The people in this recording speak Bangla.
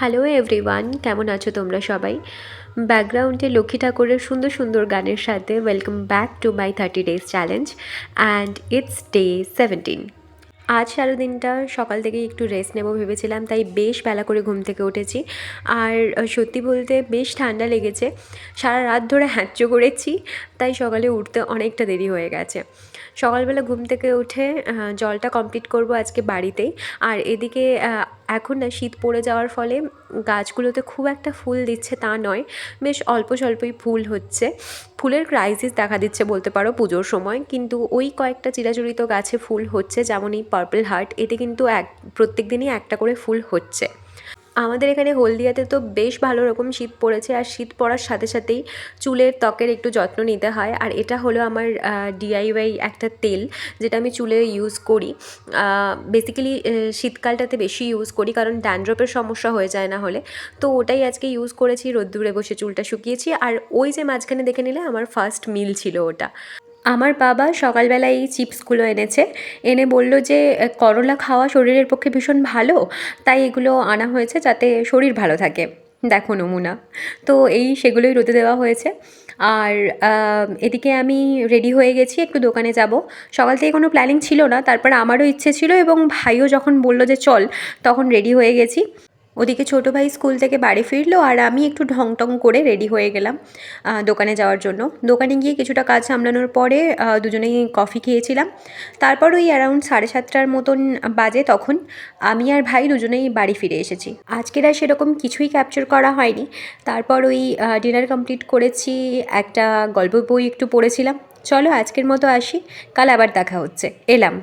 হ্যালো এভরিওয়ান, কেমন আছো তোমরা সবাই? ব্যাকগ্রাউন্ডে লক্ষ্মী ঠাকুরের সুন্দর সুন্দর গানের সাথে welcome back to my 30 days challenge and it's day 17। আজ সারাদিনটা সকাল থেকে একটু রেস্ট নেব ভেবেছিলাম, তাই বেশ বেলা করে ঘুম থেকে উঠেছি। আর সত্যি বলতে বেশ ঠান্ডা লেগেছে, সারা রাত ধরে হ্যাঁচো করেছি, তাই সকালে উঠতে অনেকটা দেরি হয়ে গেছে। সকালবেলা ঘুম থেকে উঠে জলটা কমপ্লিট করব আজকে বাড়িতেই। আর এদিকে এখন না শীত পড়ে যাওয়ার ফলে গাছগুলোতে খুব একটা ফুল দিচ্ছে তা নয়, বেশ অল্প স্বল্পই ফুল হচ্ছে। ফুলের ক্রাইসিস দেখা দিচ্ছে বলতে পারো পুজোর সময়, কিন্তু ওই কয়েকটা চিরাচরিত গাছে ফুল হচ্ছে, যেমন এই পার্পল হার্ট, এতে কিন্তু প্রত্যেক দিনই একটা করে ফুল হচ্ছে। আমাদের এখানে হলদিয়াতে তো বেশ ভালো রকম শীত পড়েছে, আর শীত পড়ার সাথে সাথেই চুলের ত্বকের একটু যত্ন নিতে হয়। আর এটা হলো আমার ডিআইওয়াই একটা তেল, যেটা আমি চুলে ইউজ করি। বেসিক্যালি শীতকালটাতে বেশি ইউজ করি, কারণ ড্যান্ড্রফের সমস্যা হয়ে যায় না হলে। তো ওটাই আজকে ইউজ করেছি, রোদ্দুরে বসে চুলটা শুকিয়েছি। আর ওই যে মাঝখানে দেখে নিলে আমার ফার্স্ট মিল ছিল ওটা। আমার বাবা সকালবেলা এই চিপসগুলো এনেছে, এনে বলল যে করলা খাওয়া শরীরের পক্ষে ভীষণ ভালো, তাই এগুলো আনা হয়েছে যাতে শরীর ভালো থাকে। দেখো নমুনা। তো সেগুলোই রোদে দেওয়া হয়েছে। আর এদিকে আমি রেডি হয়ে গেছি, একটু দোকানে যাব। সকাল থেকে কোনো প্ল্যানিং ছিল না, তারপর আমারও ইচ্ছে ছিল এবং ভাইও যখন বলল যে চল, তখন রেডি হয়ে গেছি। ওদিকে ছোটো ভাই স্কুল থেকে বাড়ি ফিরলো, আর আমি একটু ঢং টং করে রেডি হয়ে গেলাম দোকানে যাওয়ার জন্য। দোকানে গিয়ে কিছুটা কাজ সামলানোর পরে দুজনেই কফি খেয়েছিলাম। তারপর ওই অ্যারাউন্ড 7:30টার মতন বাজে, তখন আমি আর ভাই দুজনেই বাড়ি ফিরে এসেছি। আজকের আর সেরকম কিছুই ক্যাপচার করা হয়নি। তারপর ওই ডিনার কমপ্লিট করেছি, একটা গল্প বই একটু পড়েছিলাম। চলো আজকের মতো আসি, কাল আবার দেখা হচ্ছে, এলাম।